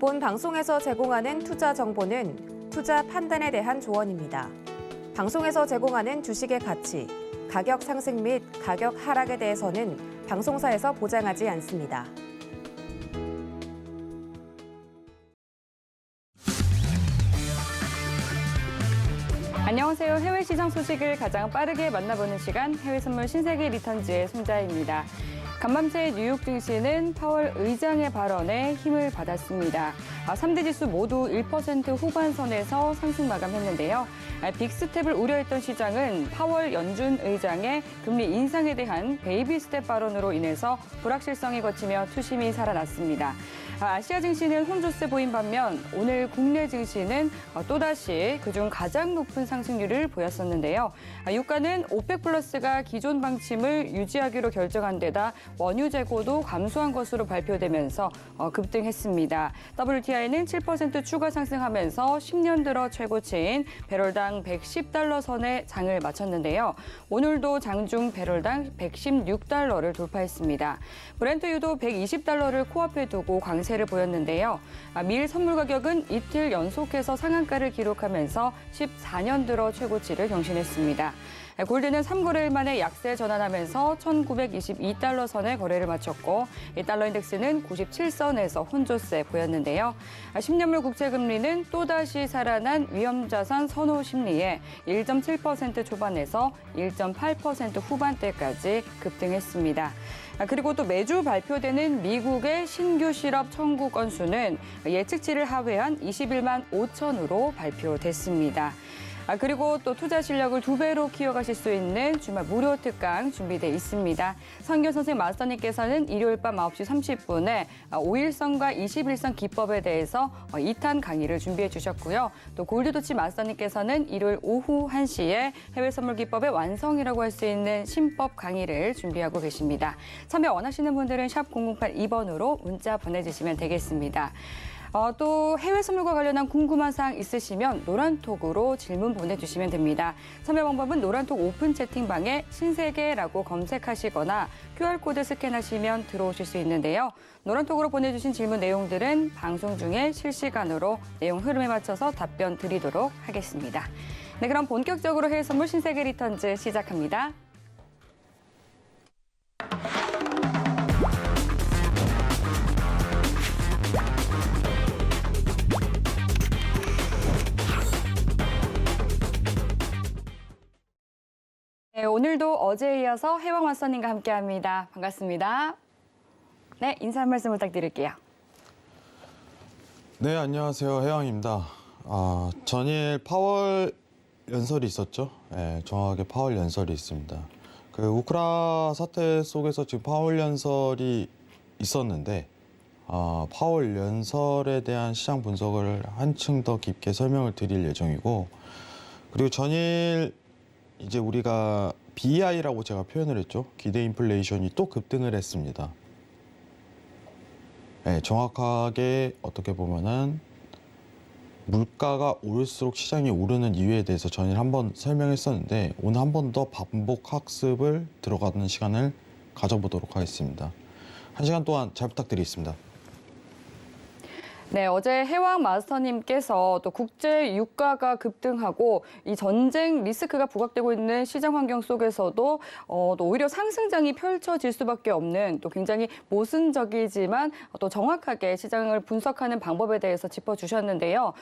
본 방송에서 제공하는 투자 정보는 투자 판단에 대한 조언입니다. 방송에서 제공하는 주식의 가치, 가격 상승 및 가격 하락에 대해서는 방송사에서 보장하지 않습니다. 안녕하세요. 해외 시장 소식을 가장 빠르게 만나보는 시간, 해외 선물 신세계 리턴즈의 손자입니다. 간밤새 뉴욕 증시는 파월 의장의 발언에 힘을 받았습니다. 3대 지수 모두 1% 후반선에서 상승 마감했는데요. 빅스텝을 우려했던 시장은 파월 연준 의장의 금리 인상에 대한 베이비 스텝 발언으로 인해서 불확실성이 걷히며 투심이 살아났습니다. 아시아 증시는 혼조세 보인 반면 오늘 국내 증시는 또다시 그중 가장 높은 상승률을 보였었는데요. 유가는 오펙 플러스가 기존 방침을 유지하기로 결정한 데다 원유 재고도 감소한 것으로 발표되면서 급등했습니다. WTI는 7% 추가 상승하면서 10년 들어 최고치인 배럴당 110달러 선에 장을 마쳤는데요. 오늘도 장중 배럴당 116달러를 돌파했습니다. 브렌트유도 120달러를 코앞에 두고 강세를 보였는데요. 밀 선물 가격은 이틀 연속해서 상한가를 기록하면서 14년 들어 최고치를 경신했습니다. 골드는 3거래일 만에 약세 전환하면서 1922달러 선에 거래를 마쳤고 달러 인덱스는 97선에서 혼조세 보였는데요. 10년물 국채금리는 또다시 살아난 위험자산 선호 심리에 1.7% 초반에서 1.8% 후반대까지 급등했습니다. 그리고 또 매주 발표되는 미국의 신규 실업 청구 건수는 예측치를 하회한 21만 5천으로 발표됐습니다. 그리고 또 투자 실력을 2배로 키워가실 수 있는 주말 무료 특강 준비돼 있습니다. 성균 선생 마스터님께서는 일요일 밤 9시 30분에 5일선과 21선 기법에 대해서 2탄 강의를 준비해 주셨고요. 또 골드도치 마스터님께서는 일요일 오후 1시에 해외 선물 기법의 완성이라고 할 수 있는 신법 강의를 준비하고 계십니다. 참여 원하시는 분들은 샵 0082번으로 문자 보내주시면 되겠습니다. 또 해외 선물과 관련한 궁금한 사항 있으시면 노란톡으로 질문 보내주시면 됩니다. 참여 방법은 노란톡 오픈 채팅방에 신세계라고 검색하시거나 QR코드 스캔하시면 들어오실 수 있는데요. 노란톡으로 보내주신 질문 내용들은 방송 중에 실시간으로 내용 흐름에 맞춰서 답변 드리도록 하겠습니다. 네, 그럼 본격적으로 해외 선물 신세계 리턴즈 시작합니다. 네, 오늘도 어제에 이어서 해왕 마스터님과 함께합니다. 반갑습니다. 네, 인사 한 말씀 부탁드릴게요. 네, 안녕하세요. 해왕입니다. 전일 파월 연설이 있었죠. 네, 정확하게 파월 연설이 있습니다. 그 우크라 사태 속에서 지금 파월 연설이 있었는데 파월 연설에 대한 시장 분석을 한층 더 깊게 설명을 드릴 예정이고, 그리고 전일 이제 우리가 BI라고 제가 표현을 했죠. 기대 인플레이션이 또 급등을 했습니다. 네, 정확하게 어떻게 보면은 물가가 오를수록 시장이 오르는 이유에 대해서 전일 한번 설명했었는데, 오늘 한 번 더 반복 학습을 들어가는 시간을 가져보도록 하겠습니다. 1시간 동안 잘 부탁드리겠습니다. 네, 어제 해왕 마스터님께서 또 국제 유가가 급등하고 이 전쟁 리스크가 부각되고 있는 시장 환경 속에서도 또 오히려 상승장이 펼쳐질 수밖에 없는 또 굉장히 모순적이지만 또 정확하게 시장을 분석하는 방법에 대해서 짚어주셨는데요.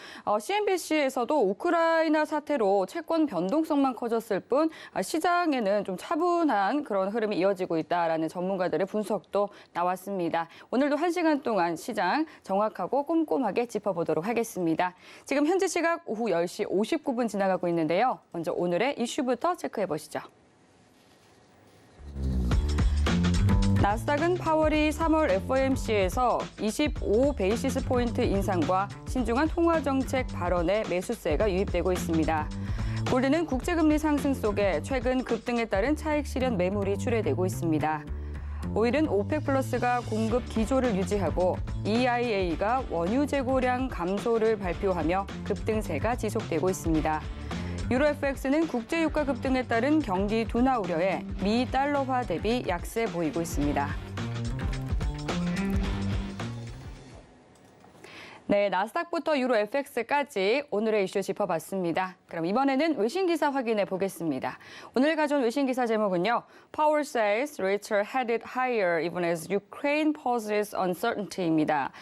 CNBC에서도 우크라이나 사태로 채권 변동성만 커졌을 뿐 시장에는 좀 차분한 그런 흐름이 이어지고 있다라는 전문가들의 분석도 나왔습니다. 오늘도 1시간 동안 시장 정확하고 꼼꼼하게 짚어보도록 하겠습니다. 지금 현지 시각 오후 10시 59분 지나가고 있는데요. 먼저 오늘의 이슈부터 체크해보시죠. 나스닥은 파월이 3월 FOMC에서 25 베이시스 포인트 인상과 신중한 통화정책 발언에 매수세가 유입되고 있습니다. 골드는 국제금리 상승 속에 최근 급등에 따른 차익 실현 매물이 출회되고 있습니다. 오일은 오펙 플러스가 공급 기조를 유지하고 EIA가 원유 재고량 감소를 발표하며 급등세가 지속되고 있습니다. 유로 FX는 국제 유가 급등에 따른 경기 둔화 우려에 미 달러화 대비 약세 보이고 있습니다. 네, 나스닥부터 유로 FX까지 오늘의 이슈 짚어봤습니다. 그럼 이번에는 외신 기사 확인해 보겠습니다. 오늘 가져온 외신 기사 제목은요. Powell says rates are headed higher even as Ukraine poses uncertainty입니다.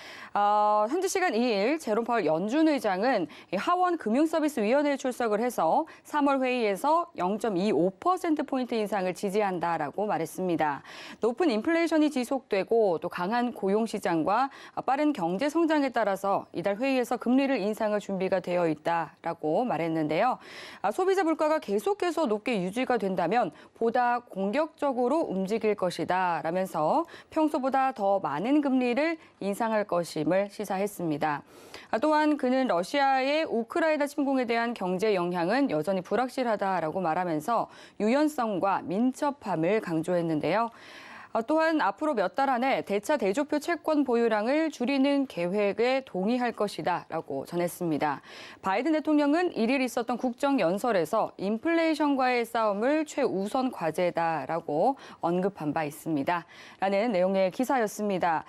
현지 시간 2일 제롬 파월 연준 의장은 하원 금융서비스위원회에 출석을 해서 3월 회의에서 0.25%포인트 인상을 지지한다라고 말했습니다. 높은 인플레이션이 지속되고 또 강한 고용시장과 빠른 경제 성장에 따라서 이달 회의에서 금리를 인상할 준비가 되어 있다라고 말했는데요. 소비자 물가가 계속해서 높게 유지가 된다면 보다 공격적으로 움직일 것이다 라면서 평소보다 더 많은 금리를 인상할 것임을 시사했습니다. 또한 그는 러시아의 우크라이나 침공에 대한 경제 영향은 여전히 불확실하다라고 말하면서 유연성과 민첩함을 강조했는데요. 또한 앞으로 몇 달 안에 대차 대조표 채권 보유량을 줄이는 계획에 동의할 것이다라고 전했습니다. 바이든 대통령은 1일 있었던 국정연설에서 인플레이션과의 싸움을 최우선 과제다라고 언급한 바 있습니다. 라는 내용의 기사였습니다.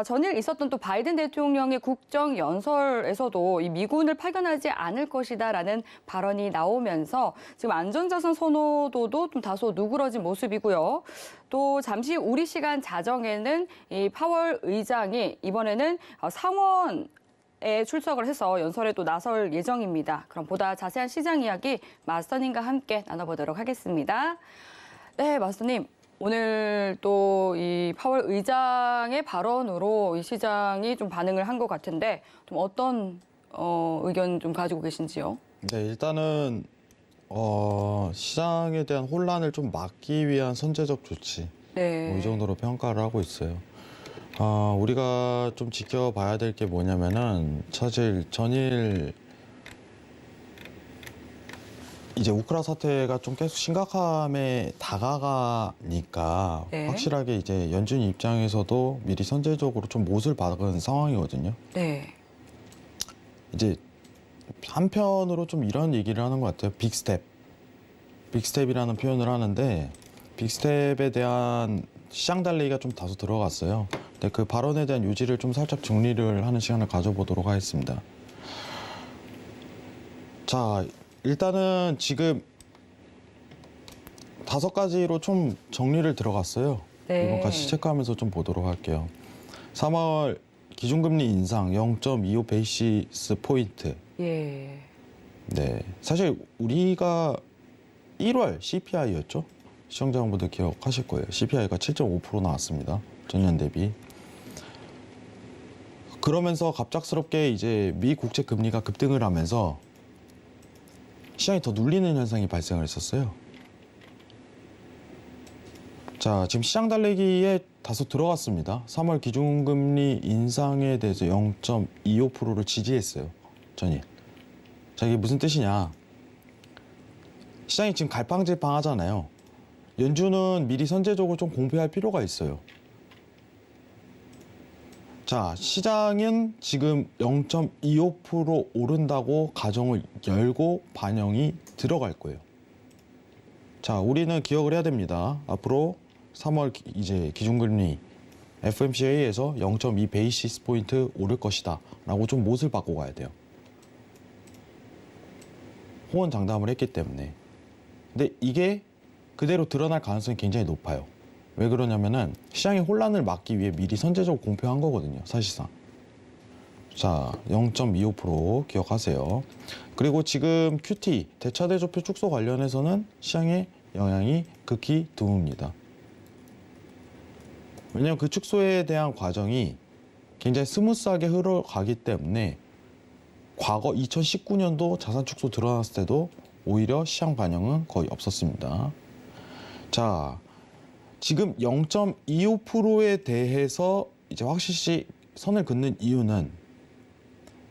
전일 있었던 또 바이든 대통령의 국정연설에서도 이 미군을 파견하지 않을 것이다라는 발언이 나오면서 지금 안전자산 선호도도 좀 다소 누그러진 모습이고요. 또 잠시 우리 시간 자정에는 이 파월 의장이 이번에는 상원에 출석을 해서 연설에 또 나설 예정입니다. 그럼 보다 자세한 시장 이야기 마스터님과 함께 나눠보도록 하겠습니다. 네, 마스터님. 오늘 또 이 파월 의장의 발언으로 이 시장이 좀 반응을 한 것 같은데 좀 어떤 의견 좀 가지고 계신지요? 네, 일단은 시장에 대한 혼란을 좀 막기 위한 선제적 조치, 네. 이 정도로 평가를 하고 있어요. 우리가 좀 지켜봐야 될 게 뭐냐면은 사실 전일 이제 우크라 사태가 좀 계속 심각함에 다가가니까 네. 확실하게 이제 연준 입장에서도 미리 선제적으로 좀 못을 박은 상황이거든요. 네. 이제 한편으로 좀 이런 얘기를 하는 것 같아요. 빅스텝. 빅스텝이라는 표현을 하는데 빅스텝에 대한 시장 달리기가 좀 다소 들어갔어요. 근데 그 발언에 대한 요지를 좀 살짝 정리를 하는 시간을 가져보도록 하겠습니다. 자, 일단은 지금 5가지로 좀 정리를 들어갔어요. 네. 이번 같이 체크하면서 좀 보도록 할게요. 3월 기준금리 인상 0.25 베이시스 포인트. 예. 네, 사실 우리가 1월 CPI였죠. 시청자분들 기억하실 거예요. CPI가 7.5% 나왔습니다. 전년 대비. 그러면서 갑작스럽게 이제 미 국채 금리가 급등을 하면서 시장이 더 눌리는 현상이 발생을 했었어요. 자, 지금 시장 달래기에 다소 들어갔습니다. 3월 기준금리 인상에 대해서 0.25%를 지지했어요. 전일. 자, 이게 무슨 뜻이냐. 시장이 지금 갈팡질팡하잖아요. 연준은 미리 선제적으로 좀 공표할 필요가 있어요. 자, 시장은 지금 0.25% 오른다고 가정을 열고 반영이 들어갈 거예요. 자, 우리는 기억을 해야 됩니다. 앞으로 3월 이제 기준금리 FOMC에서 0.2 베이시스 포인트 오를 것이다 라고 좀 못을 받고 가야 돼요. 호언장담을 했기 때문에. 근데 이게 그대로 드러날 가능성이 굉장히 높아요. 왜 그러냐면은 시장의 혼란을 막기 위해 미리 선제적으로 공표한 거거든요, 사실상. 자, 0.25% 기억하세요. 그리고 지금 QT, 대차대조표 축소 관련해서는 시장의 영향이 극히 드뭅니다. 왜냐하면 그 축소에 대한 과정이 굉장히 스무스하게 흘러가기 때문에 과거 2019년도 자산 축소 드러났을 때도 오히려 시장 반영은 거의 없었습니다. 자, 지금 0.25%에 대해서 이제 확실히 선을 긋는 이유는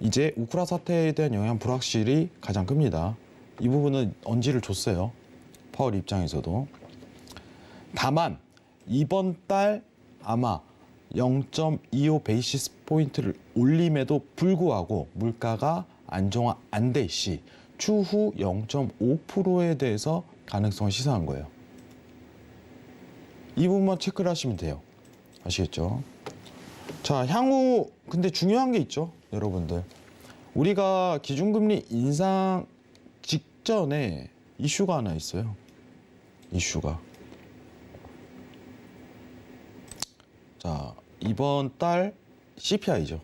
이제 우크라 사태에 대한 영향 불확실이 가장 큽니다. 이 부분은 언지를 줬어요. 파월 입장에서도. 다만 이번 달 아마 0.25 베이시스 포인트를 올림에도 불구하고 물가가 안정화 안 될 시 추후 0.5%에 대해서 가능성을 시사한 거예요. 이 부분만 체크를 하시면 돼요. 아시겠죠? 자, 향후 근데 중요한 게 있죠, 여러분들. 우리가 기준금리 인상 직전에 이슈가 하나 있어요. 이슈가. 자, 이번 달 CPI죠.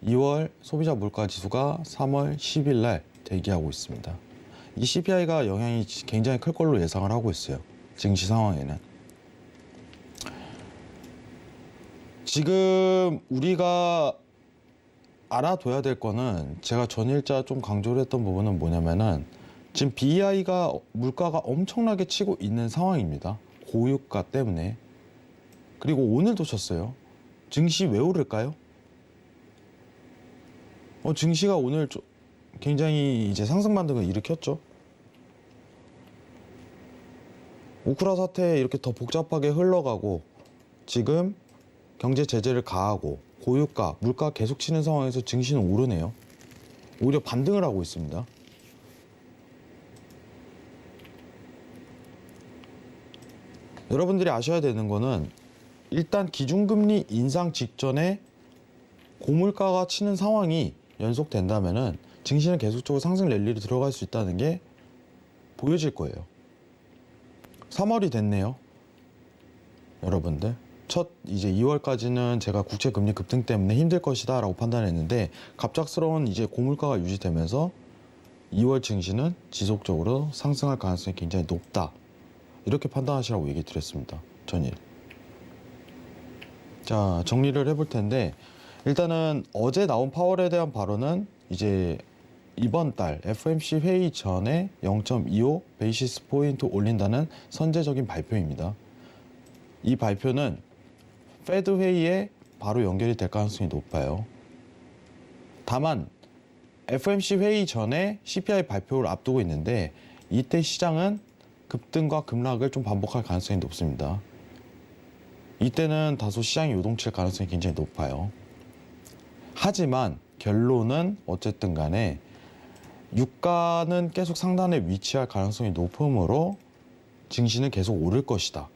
2월 소비자 물가 지수가 3월 10일 날 대기하고 있습니다. 이 CPI가 영향이 굉장히 클 걸로 예상을 하고 있어요. 증시 상황에는. 지금 우리가 알아둬야 될 거는 제가 전일자 좀 강조를 했던 부분은 뭐냐면은 지금 BI가 물가가 엄청나게 치고 있는 상황입니다. 고유가 때문에. 그리고 오늘도 쳤어요. 증시 왜 오를까요? 증시가 오늘 굉장히 이제 상승 반등을 일으켰죠. 우크라 사태 이렇게 더 복잡하게 흘러가고 지금 경제 제재를 가하고 고유가, 물가 계속 치는 상황에서 증시는 오르네요. 오히려 반등을 하고 있습니다. 여러분들이 아셔야 되는 거는 일단 기준금리 인상 직전에 고물가가 치는 상황이 연속된다면은 증시는 계속적으로 상승 랠리로 들어갈 수 있다는 게 보여질 거예요. 3월이 됐네요. 여러분들. 첫 이제 2월까지는 제가 국채 금리 급등 때문에 힘들 것이다라고 판단했는데 갑작스러운 이제 고물가가 유지되면서 2월 증시는 지속적으로 상승할 가능성이 굉장히 높다. 이렇게 판단하시라고 얘기 드렸습니다. 전일. 자, 정리를 해볼 텐데 일단은 어제 나온 파월에 대한 발언은 이제 이번 달 FOMC 회의 전에 0.25 베이시스 포인트 올린다는 선제적인 발표입니다. 이 발표는 페드 회의에 바로 연결이 될 가능성이 높아요. 다만 FOMC 회의 전에 CPI 발표를 앞두고 있는데 이때 시장은 급등과 급락을 좀 반복할 가능성이 높습니다. 이때는 다소 시장이 요동칠 가능성이 굉장히 높아요. 하지만 결론은 어쨌든 간에 유가는 계속 상단에 위치할 가능성이 높으므로 증시는 계속 오를 것이다.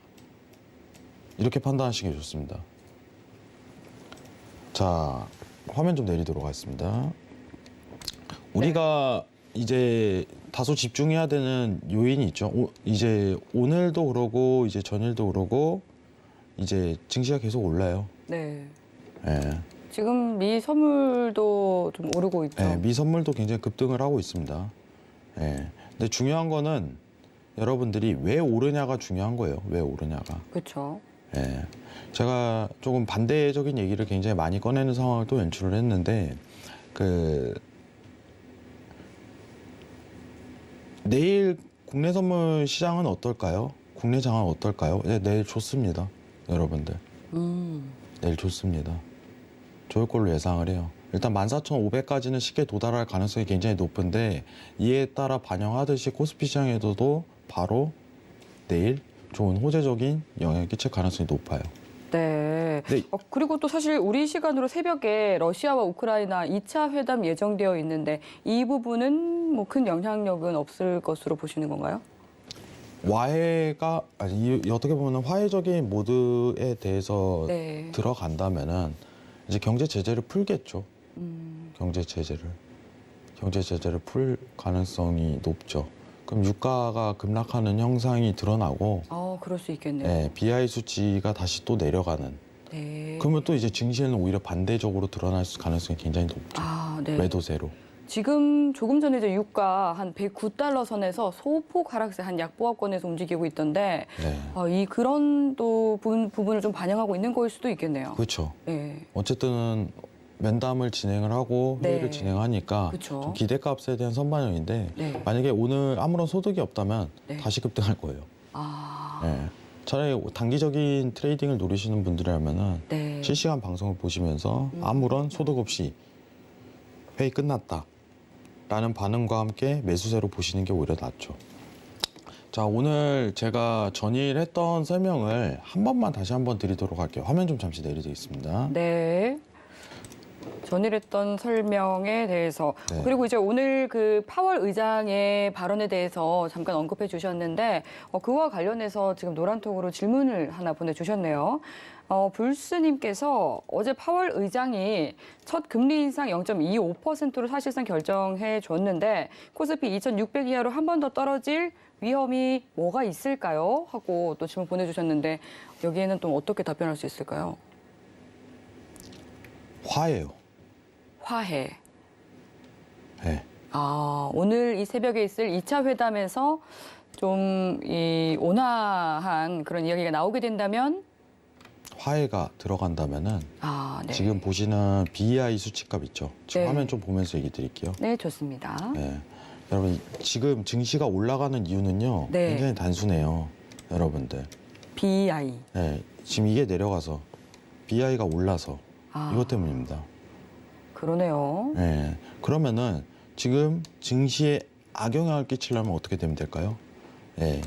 이렇게 판단하시는 게 좋습니다. 자, 화면 좀 내리도록 하겠습니다. 우리가 이제 다소 집중해야 되는 요인이 있죠. 이제 오늘도 그러고 이제 전일도 그러고 이제 증시가 계속 올라요. 네. 예. 지금 미 선물도 좀 오르고 있죠. 예, 미 선물도 굉장히 급등을 하고 있습니다. 예. 근데 중요한 거는 여러분들이 왜 오르냐가 중요한 거예요. 왜 오르냐가. 그렇죠. 예. 제가 조금 반대적인 얘기를 굉장히 많이 꺼내는 상황을 또 연출을 했는데 내일 국내 선물 시장은 어떨까요? 국내 장은 어떨까요? 네, 내일 좋습니다. 여러분들. 내일 좋습니다. 좋을 걸로 예상을 해요. 일단 14,500까지는 쉽게 도달할 가능성이 굉장히 높은데 이에 따라 반영하듯이 코스피 시장에서도 바로 내일 좋은 호재적인 영향을 끼칠 가능성이 높아요. 네. 네. 그리고 또 사실 우리 시간으로 새벽에 러시아와 우크라이나 2차 회담 예정되어 있는데 이 부분은 뭐 큰 영향력은 없을 것으로 보시는 건가요? 와해가 어떻게 보면 화해적인 모드에 대해서 네. 들어간다면은 이제 경제 제재를 풀겠죠. 경제 제재를 풀 가능성이 높죠. 그럼 유가가 급락하는 형상이 드러나고, 그럴 수 있겠네요. 네, BI 수치가 다시 또 내려가는. 네. 그러면 또 이제 증시에는 오히려 반대적으로 드러날 가능성이 굉장히 높죠. 네. 매도세로. 지금 조금 전에 이제 유가 한 109달러 선에서 소폭 하락세 한 약보합권에서 움직이고 있던데 네. 이 그런 또 부분을 좀 반영하고 있는 거일 수도 있겠네요. 그렇죠. 네. 어쨌든 면담을 진행을 하고 회의를 네. 진행하니까 그쵸. 좀 기대값에 대한 선반영인데 네. 만약에 오늘 아무런 소득이 없다면 네. 다시 급등할 거예요. 아. 네. 차라리 단기적인 트레이딩을 노리시는 분들이라면은 네. 실시간 방송을 보시면서 아무런 소득 없이 회의 끝났다 라는 반응과 함께 매수세로 보시는 게 오히려 낫죠. 자, 오늘 제가 전일 했던 설명을 한 번만 다시 한번 드리도록 할게요. 화면 좀 잠시 내리겠습니다. 네. 전일했던 설명에 대해서 네. 그리고 이제 오늘 그 파월 의장의 발언에 대해서 잠깐 언급해 주셨는데 그와 관련해서 지금 노란톡으로 질문을 하나 보내주셨네요. 불스님께서 어제 파월 의장이 첫 금리 인상 0.25%로 사실상 결정해 줬는데 코스피 2,600 이하로 한 번 더 떨어질 위험이 뭐가 있을까요? 하고 또 질문 보내주셨는데 여기에는 또 어떻게 답변할 수 있을까요? 화예요. 화해. 네. 오늘 이 새벽에 있을 2차 회담에서 좀 이 온화한 그런 이야기가 나오게 된다면 화해가 들어간다면은 네. 지금 보시는 BEI 수치값 있죠. 지금 네. 화면 좀 보면서 얘기 드릴게요. 네, 좋습니다. 네. 여러분 지금 증시가 올라가는 이유는요. 네. 굉장히 단순해요. 여러분들. BI. 네. 지금 이게 내려가서 BI가 올라서 이것 때문입니다. 그러네요. 네. 그러면은 지금 증시에 악영향을 끼치려면 어떻게 되면 될까요? 네.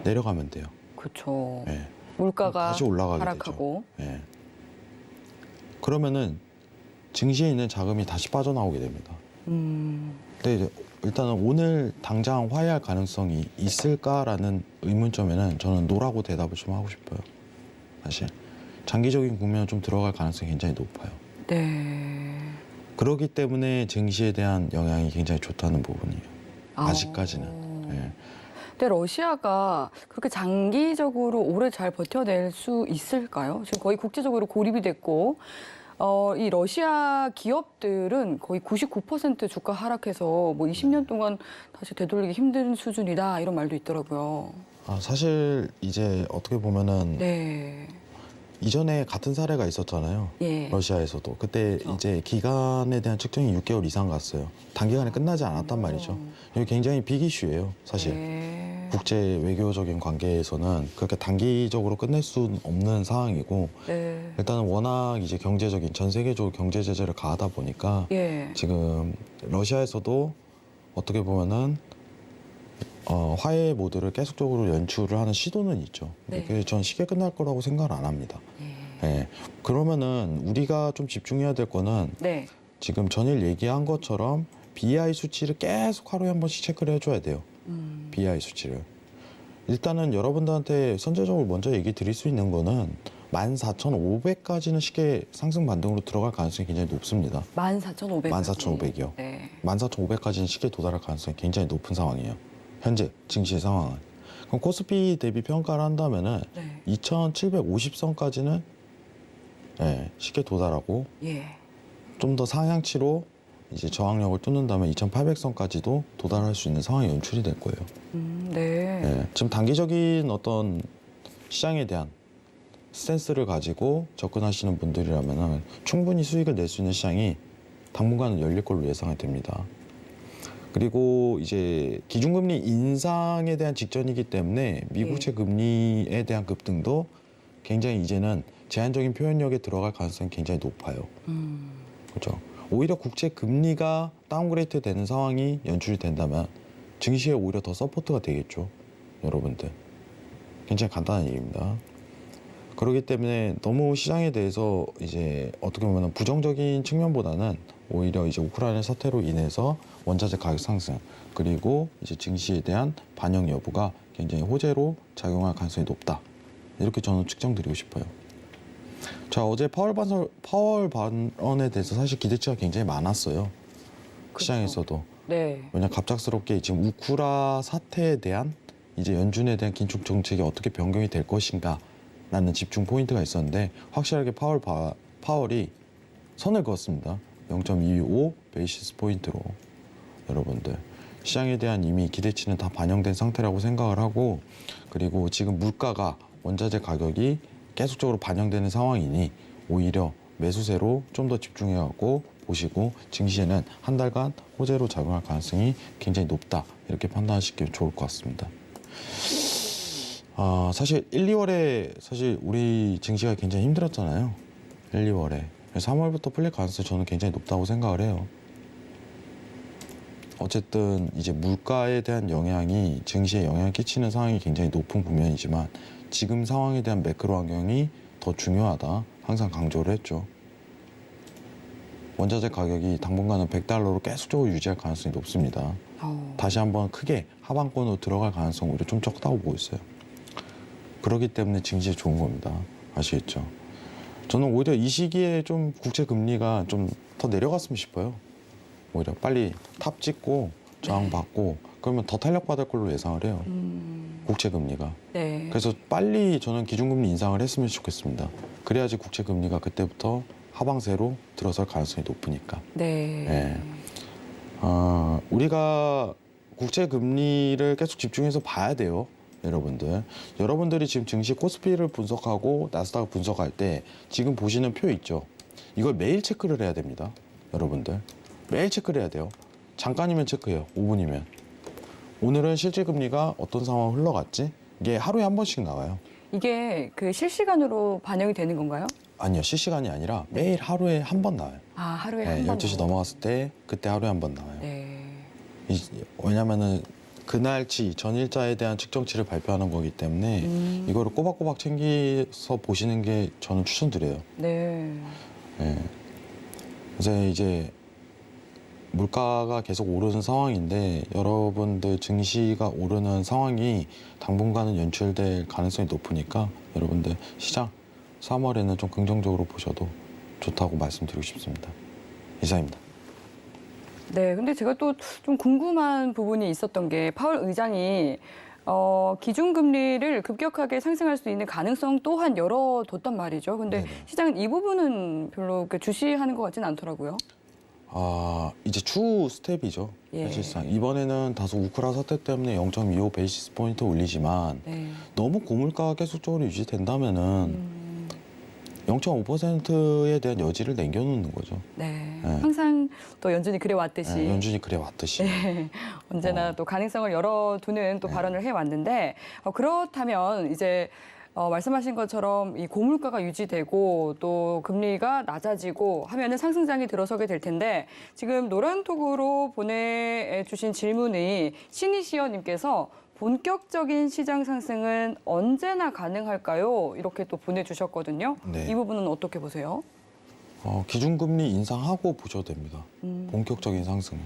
내려가면 돼요. 그렇죠. 네. 물가가 다시 올라가게 하락하고. 되죠. 네. 그러면은 증시에 있는 자금이 다시 빠져나오게 됩니다. 근데 이제 일단은 오늘 당장 화해할 가능성이 있을까라는 의문점에는 저는 노라고 대답을 좀 하고 싶어요. 사실 장기적인 국면으로 좀 들어갈 가능성이 굉장히 높아요. 네. 그렇기 때문에 증시에 대한 영향이 굉장히 좋다는 부분이에요. 아직까지는. 네. 근데 러시아가 그렇게 장기적으로 오래 잘 버텨낼 수 있을까요? 지금 거의 국제적으로 고립이 됐고 이 러시아 기업들은 거의 99% 주가 하락해서 뭐 20년 동안 다시 되돌리기 힘든 수준이다 이런 말도 있더라고요. 사실 이제 어떻게 보면은 네. 이전에 같은 사례가 있었잖아요. 예. 러시아에서도. 그때 그렇죠. 이제 기간에 대한 측정이 6개월 이상 갔어요. 단기간에 끝나지 않았단 말이죠. 이게 굉장히 빅 이슈예요, 사실. 네. 국제 외교적인 관계에서는 그렇게 단기적으로 끝낼 수는 없는 상황이고 네. 일단은 워낙 이제 경제적인 전 세계적으로 경제 제재를 가하다 보니까 예. 지금 러시아에서도 어떻게 보면은 화해 모드를 계속적으로 연출을 하는 시도는 있죠. 네. 그게 전 쉽게 끝날 거라고 생각을 안 합니다. 예. 네. 그러면은 우리가 좀 집중해야 될 거는 네. 지금 전일 얘기한 것처럼 BI 수치를 계속 하루에 한 번씩 체크를 해줘야 돼요. BI 수치를. 일단은 여러분들한테 선제적으로 먼저 얘기 드릴 수 있는 거는 14,500까지는 쉽게 상승 반등으로 들어갈 가능성이 굉장히 높습니다. 14,500. 14,500이요. 네. 14,500까지는 쉽게 도달할 가능성이 굉장히 높은 상황이에요. 현재 증시 상황은. 그럼 코스피 대비 평가를 한다면은 네. 2,750선까지는 쉽게 도달하고 예. 좀 더 상향치로 이제 저항력을 뚫는다면 2,800선까지도 도달할 수 있는 상황이 연출이 될 거예요. 네. 네, 지금 단기적인 어떤 시장에 대한 스탠스를 가지고 접근하시는 분들이라면 충분히 수익을 낼 수 있는 시장이 당분간은 열릴 걸로 예상이 됩니다. 그리고 이제 기준금리 인상에 대한 직전이기 때문에 미국채 금리에 대한 급등도 굉장히 이제는 제한적인 표현력에 들어갈 가능성이 굉장히 높아요. 그렇죠. 오히려 국채 금리가 다운그레이드 되는 상황이 연출이 된다면 증시에 오히려 더 서포트가 되겠죠. 여러분들. 굉장히 간단한 얘기입니다. 그렇기 때문에 너무 시장에 대해서 이제 어떻게 보면 부정적인 측면보다는 오히려 이제 우크라이나 사태로 인해서 원자재 가격 상승 그리고 이제 증시에 대한 반영 여부가 굉장히 호재로 작용할 가능성이 높다. 이렇게 저는 측정드리고 싶어요. 자, 어제 파월 발언에 대해서 사실 기대치가 굉장히 많았어요. 시장에서도. 네. 왜냐 갑작스럽게 지금 우크라 사태에 대한 이제 연준에 대한 긴축 정책이 어떻게 변경이 될 것인가 라는 집중 포인트가 있었는데 확실하게 파월이 선을 그었습니다. 0.25 베이시스 포인트로. 여러분들 시장에 대한 이미 기대치는 다 반영된 상태라고 생각을 하고 그리고 지금 물가가 원자재 가격이 계속적으로 반영되는 상황이니 오히려 매수세로 좀 더 집중해갖고 보시고 증시에는 한 달간 호재로 작용할 가능성이 굉장히 높다 이렇게 판단하시기 좋을 것 같습니다. 사실 1, 2월에 사실 우리 증시가 굉장히 힘들었잖아요. 1, 2월에. 3월부터 풀릴 가능성이 저는 굉장히 높다고 생각을 해요. 어쨌든 이제 물가에 대한 영향이 증시에 영향을 끼치는 상황이 굉장히 높은 국면이지만 지금 상황에 대한 매크로 환경이 더 중요하다. 항상 강조를 했죠. 원자재 가격이 당분간은 $100로 계속적으로 유지할 가능성이 높습니다. 다시 한번 크게 하방권으로 들어갈 가능성이 오히려 좀 적다고 보고 있어요. 그렇기 때문에 증시에 좋은 겁니다. 아시겠죠? 저는 오히려 이 시기에 좀 국채 금리가 좀 더 내려갔으면 싶어요. 오히려 빨리 탑 찍고 저항 받고 그러면 더 탄력받을 걸로 예상을 해요. 국채 금리가. 네. 그래서 빨리 저는 기준금리 인상을 했으면 좋겠습니다. 그래야지 국채 금리가 그때부터 하방세로 들어설 가능성이 높으니까. 네. 네. 우리가 국채 금리를 계속 집중해서 봐야 돼요. 여러분들이 지금 증시 코스피를 분석하고 나스닥을 분석할 때 지금 보시는 표 있죠. 이걸 매일 체크를 해야 됩니다. 여러분들 매일 체크를 해야 돼요. 잠깐이면 체크해요. 5분이면. 오늘은 실질 금리가 어떤 상황 흘러갔지? 이게 하루에 한 번씩 나와요. 이게 그 실시간으로 반영이 되는 건가요? 아니요, 실시간이 아니라 매일 하루에 한 번 나와요. 아, 하루에 네, 한 번. 12시 넘어갔을 때 그때 하루에 한 번 나와요. 네. 왜냐면은 그날치 전일자에 대한 측정치를 발표하는 거기 때문에 이거를 꼬박꼬박 챙겨서 보시는 게 저는 추천드려요. 네. 네. 그래서 이제 물가가 계속 오르는 상황인데 여러분들 증시가 오르는 상황이 당분간은 연출될 가능성이 높으니까 여러분들 시장 3월에는 좀 긍정적으로 보셔도 좋다고 말씀드리고 싶습니다. 이상입니다. 네, 근데 제가 또 좀 궁금한 부분이 있었던 게 파월 의장이 기준금리를 급격하게 상승할 수 있는 가능성 또한 열어뒀단 말이죠. 근데 네네. 시장은 이 부분은 별로 이렇게 주시하는 것 같지는 않더라고요. 이제 추후 스텝이죠. 예. 사실상 이번에는 다소 우크라 사태 때문에 0.25 베이시스 포인트 올리지만 네. 너무 고물가가 계속적으로 유지된다면은 0.5%에 대한 여지를 남겨놓는 거죠. 네. 네. 항상 또 연준이 그래 왔듯이. 네, 연준이 그래 왔듯이. 네, 언제나 또 가능성을 열어두는 또 네. 발언을 해왔는데 그렇다면 이제 말씀하신 것처럼 이 고물가가 유지되고 또 금리가 낮아지고 하면은 상승장이 들어서게 될 텐데 지금 노란톡으로 보내주신 질문이 신이시여님께서 본격적인 시장 상승은 언제나 가능할까요? 이렇게 또 보내주셨거든요. 네. 이 부분은 어떻게 보세요? 기준금리 인상하고 보셔도 됩니다. 본격적인 상승은.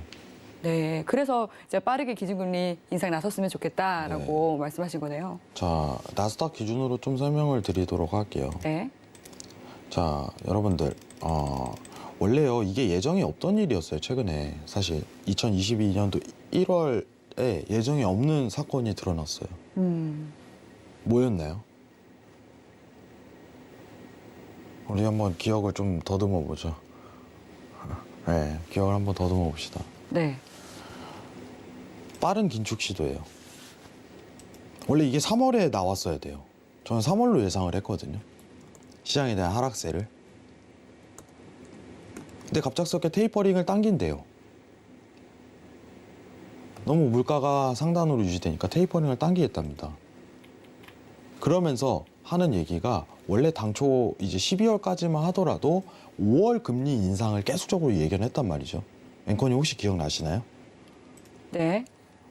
네, 그래서 이제 빠르게 기준금리 인상 나섰으면 좋겠다라고 말씀하신 거네요. 자, 나스닥 기준으로 좀 설명을 드리도록 할게요. 네. 자, 여러분들, 원래요, 이게 예정이 없던 일이었어요, 최근에. 사실, 2022년도 1월에 예정이 없는 사건이 드러났어요. 뭐였나요? 우리 한번 기억을 좀 더듬어 보죠. 네, 기억을 한번 더듬어 봅시다. 네. 빠른 긴축 시도예요. 원래 이게 3월에 나왔어야 돼요. 저는 3월로 예상을 했거든요. 시장에 대한 하락세를. 근데 갑작스럽게 테이퍼링을 당긴대요. 너무 물가가 상단으로 유지되니까 테이퍼링을 당기겠답니다. 그러면서 하는 얘기가 원래 당초 이제 12월까지만 하더라도 5월 금리 인상을 계속적으로 예견을 했단 말이죠. 앵커님 혹시 기억나시나요? 네.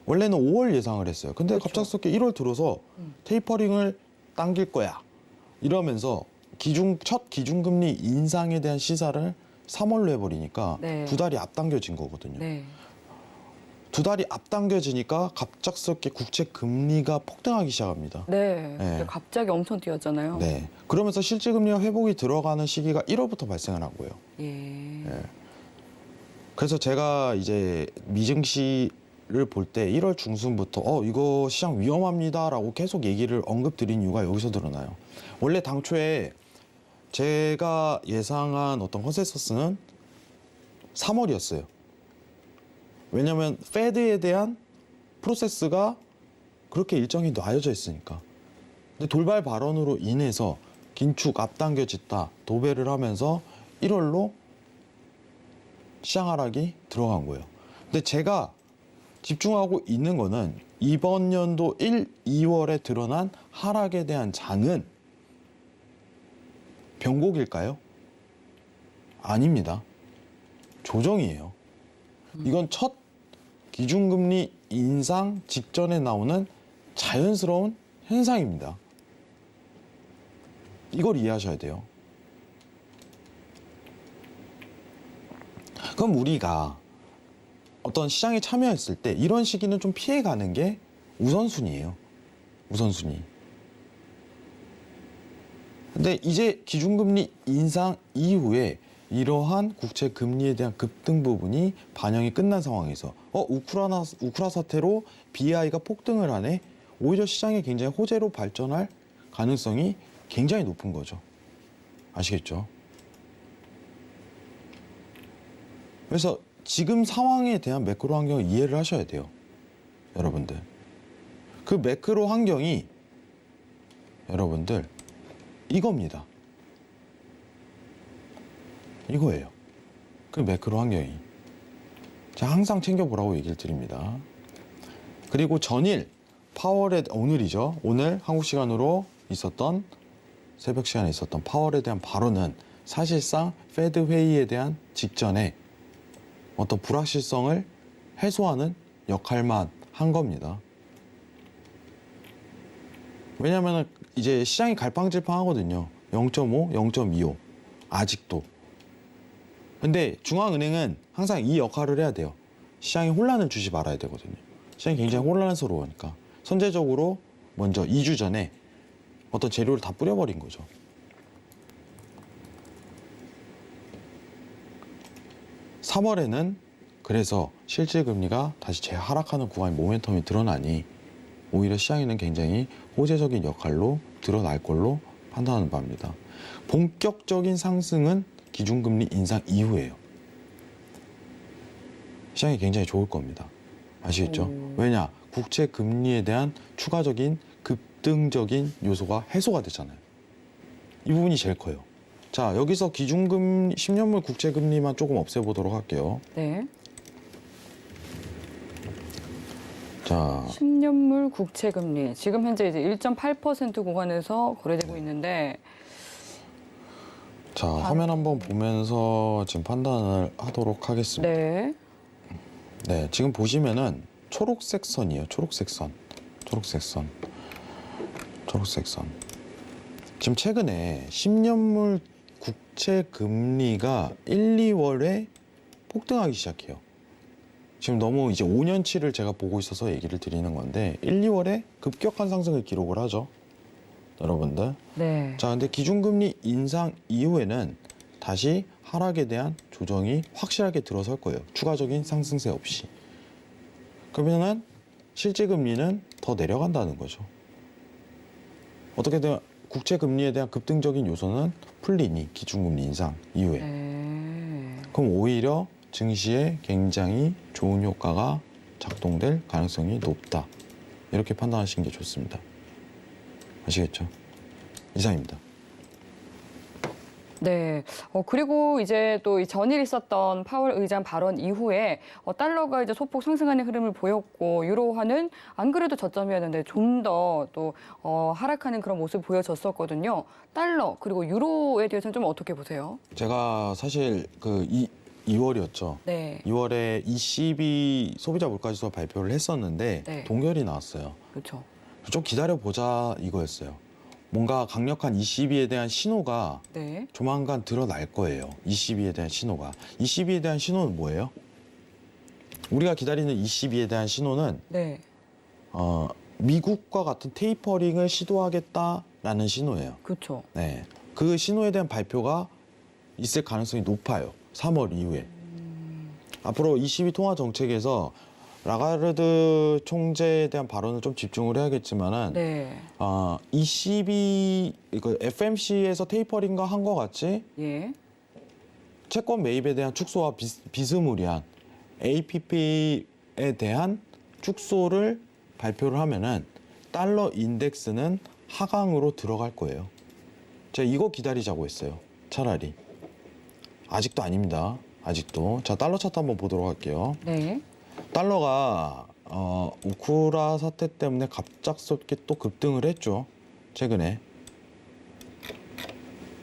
원래는 5월 예상을 했어요. 근데 그렇죠. 갑작스럽게 1월 들어서 테이퍼링을 당길 거야. 이러면서 첫 기준금리 인상에 대한 시사를 3월로 해버리니까 네. 두 달이 앞당겨진 거거든요. 네. 두 달이 앞당겨지니까 갑작스럽게 국채 금리가 폭등하기 시작합니다. 네. 네. 갑자기 엄청 뛰었잖아요. 네. 그러면서 실질 금리가 회복이 들어가는 시기가 1월부터 발생을 한 거예요. 예. 그래서 제가 이제 미증시를 볼 때 1월 중순부터 이거 시장 위험합니다라고 계속 얘기를 언급드린 이유가 여기서 드러나요. 원래 당초에 제가 예상한 어떤 컨센서스는 3월이었어요. 왜냐하면 페드에 대한 프로세스가 그렇게 일정이 놔여져 있으니까. 근데 돌발 발언으로 인해서 긴축 앞당겨졌다 도배를 하면서 1월로 시장 하락이 들어간 거예요. 근데 제가 집중하고 있는 거는 이번 연도 1, 2월에 드러난 하락에 대한 장은 변곡일까요? 아닙니다. 조정이에요. 이건 첫 기준금리 인상 직전에 나오는 자연스러운 현상입니다. 이걸 이해하셔야 돼요. 그럼 우리가 어떤 시장에 참여했을 때 이런 시기는 좀 피해가는 게 우선순위예요. 우선순위. 근데 이제 기준금리 인상 이후에 이러한 국채 금리에 대한 급등 부분이 반영이 끝난 상황에서 우크라 사태로 BI가 폭등을 하네. 오히려 시장이 굉장히 호재로 발전할 가능성이 굉장히 높은 거죠. 아시겠죠? 그래서 지금 상황에 대한 매크로 환경을 이해를 하셔야 돼요. 여러분들. 그 매크로 환경이 여러분들 이겁니다. 이거예요. 그 매크로 환경이. 제가 항상 챙겨보라고 얘기를 드립니다. 그리고 전일 파월의 오늘이죠. 오늘 한국 시간으로 있었던 새벽 시간에 있었던 파월에 대한 발언은 사실상 페드 회의에 대한 직전에 어떤 불확실성을 해소하는 역할만 한 겁니다. 왜냐하면 이제 시장이 갈팡질팡하거든요. 0.5, 0.25 아직도. 근데 중앙은행은 항상 이 역할을 해야 돼요. 시장이 혼란을 주지 말아야 되거든요. 시장이 굉장히 혼란스러우니까 선제적으로 먼저 2주 전에 어떤 재료를 다 뿌려버린 거죠. (3월에는) 그래서 실질금리가 다시 재하락하는 구간의 모멘텀이 드러나니 오히려 시장에는 굉장히 호재적인 역할로 드러날 걸로 판단하는 바입니다. 본격적인 상승은 기준금리 인상 이후예요. 시장이 굉장히 좋을 겁니다. 아시겠죠? 왜냐? 국채 금리에 대한 추가적인 급등적인 요소가 해소가 됐잖아요. 이 부분이 제일 커요. 자, 여기서 기준금리 10년물 국채 금리만 조금 없애보도록 할게요. 네. 자, 10년물 국채 금리 지금 현재 이제 1.8% 구간에서 거래되고 있는데 자, 화면 한번 보면서 지금 판단을 하도록 하겠습니다. 네. 네, 지금 보시면은 초록색 선이에요. 초록색 선. 초록색 선. 초록색 선. 지금 최근에 10년물 국채 금리가 1, 2월에 폭등하기 시작해요. 지금 너무 이제 5년치를 제가 보고 있어서 얘기를 드리는 건데 1, 2월에 급격한 상승을 기록을 하죠. 여러분들. 네. 자, 근데 기준금리 인상 이후에는 다시 하락에 대한 조정이 확실하게 들어설 거예요. 추가적인 상승세 없이. 그러면은 실제 금리는 더 내려간다는 거죠. 어떻게든 국채 금리에 대한 급등적인 요소는 풀리니 기준금리 인상 이후에. 네. 그럼 오히려 증시에 굉장히 좋은 효과가 작동될 가능성이 높다. 이렇게 판단하시는 게 좋습니다. 아시겠죠? 이상입니다. 네. 그리고 이제 또 이 전일 있었던 파월 의장 발언 이후에 달러가 이제 소폭 상승하는 흐름을 보였고 유로화는 안 그래도 저점이었는데 좀 더 또 하락하는 그런 모습을 보여줬었거든요. 달러 그리고 유로에 대해서는 좀 어떻게 보세요? 제가 사실 2월이었죠. 네. 2월에 ECB 소비자 물가지수 발표를 했었는데 네. 동결이 나왔어요. 그렇죠. 좀 기다려보자 이거였어요. 뭔가 강력한 ECB에 대한 신호가 네. 조만간 드러날 거예요. ECB에 대한 신호가. ECB에 대한 신호는 뭐예요? 우리가 기다리는 ECB에 대한 신호는 네. 미국과 같은 테이퍼링을 시도하겠다라는 신호예요. 그렇죠. 네, 그 신호에 대한 발표가 있을 가능성이 높아요. 3월 이후에. 앞으로 ECB 통화 정책에서 라가르드 총재에 대한 발언을 좀 집중을 해야겠지만은 네. ECB FMC에서 테이퍼링과 한 것 같이 예. 채권 매입에 대한 축소와 비스무리한 APP에 대한 축소를 발표를 하면은 달러 인덱스는 하강으로 들어갈 거예요. 제가 이거 기다리자고 했어요. 차라리. 아직도 아닙니다. 아직도. 자, 달러 차트 한번 보도록 할게요. 네. 달러가 우크라 사태 때문에 갑작스럽게 또 급등을 했죠. 최근에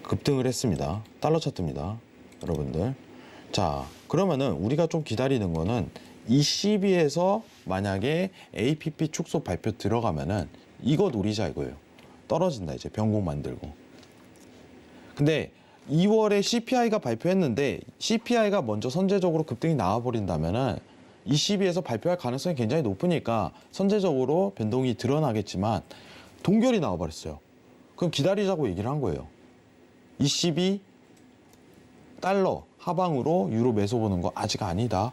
급등을 했습니다. 달러 차트입니다, 여러분들. 자, 그러면은 우리가 좀 기다리는 거는 ECB에서 만약에 APP 축소 발표 들어가면은 이거 노리자 이거예요. 떨어진다 이제 변곡 만들고. 근데 2월에 CPI가 발표했는데 CPI가 먼저 선제적으로 급등이 나와버린다면은 ECB에서 발표할 가능성이 굉장히 높으니까 선제적으로 변동이 드러나겠지만 동결이 나와버렸어요. 그럼 기다리자고 얘기를 한 거예요. ECB 달러 하방으로 유로 매수 보는 거 아직 아니다.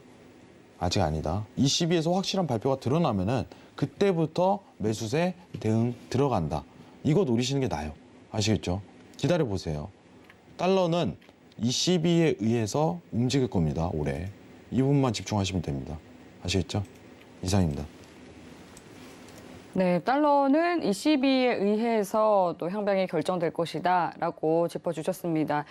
아직 아니다. ECB에서 확실한 발표가 드러나면은 그때부터 매수세 대응 들어간다. 이거 노리시는 게 나아요. 아시겠죠? 기다려 보세요. 달러는 ECB에 의해서 움직일 겁니다. 올해. 이 부분만 집중하시면 됩니다. 아시겠죠? 이상입니다. 네, 달러는 ECB에 의해서 또 향방이 결정될 것이다라고 짚어주셨습니다.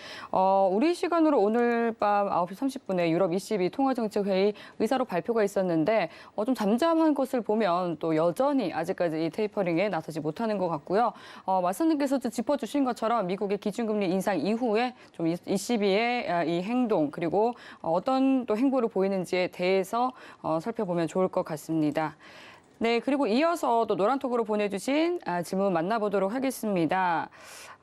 우리 시간으로 오늘 밤 9시 30분에 유럽 ECB 통화정책회의 의사로 발표가 있었는데 좀 잠잠한 것을 보면 또 여전히 아직까지 이 테이퍼링에 나서지 못하는 것 같고요. 말씀님께서도 짚어주신 것처럼 미국의 기준금리 인상 이후에 좀 ECB의 이 행동 그리고 어떤 또 행보를 보이는지에 대해서 살펴보면 좋을 것 같습니다. 네, 그리고 이어서 또 노란톡으로 보내주신 질문 만나보도록 하겠습니다.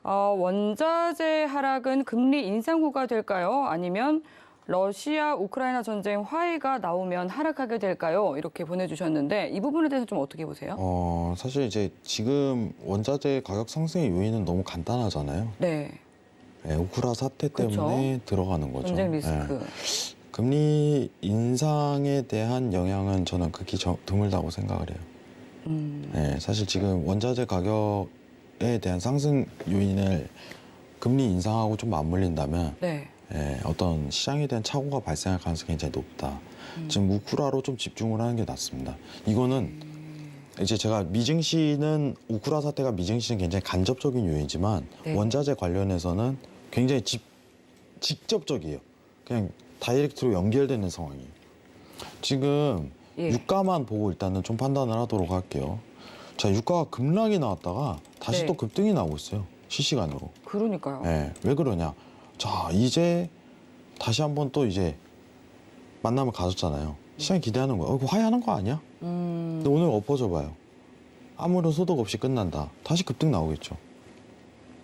원자재 하락은 금리 인상 후가 될까요? 아니면 러시아 우크라이나 전쟁 화해가 나오면 하락하게 될까요? 이렇게 보내주셨는데 이 부분에 대해서 좀 어떻게 보세요? 사실 이제 지금 원자재 가격 상승의 요인은 너무 간단하잖아요. 네, 네, 우크라 사태 때문에 그렇죠. 들어가는 거죠. 전쟁 리스크. 네. 금리 인상에 대한 영향은 저는 극히 드물다고 생각을 해요. 네, 사실 지금 원자재 가격에 대한 상승 요인을 금리 인상하고 좀 맞물린다면 네, 어떤 시장에 대한 착오가 발생할 가능성이 굉장히 높다. 지금 우크라로 좀 집중을 하는 게 낫습니다. 이거는 이제 제가 미증시는 우크라 사태가 미증시는 굉장히 간접적인 요인이지만 네. 원자재 관련해서는 굉장히 직접적이에요. 그냥 다이렉트로 연결되는 상황이에요. 지금 예. 유가만 보고 일단은 좀 판단을 하도록 할게요. 자, 유가가 급락이 나왔다가 다시 네. 또 급등이 나오고 있어요. 실시간으로. 그러니까요. 네, 왜 그러냐? 자, 이제 다시 한번 또 이제 만남을 가졌잖아요. 시장이 기대하는 거야. 이거 화해하는 거 아니야? 근데 오늘 엎어져 봐요. 아무런 소득 없이 끝난다. 다시 급등 나오겠죠.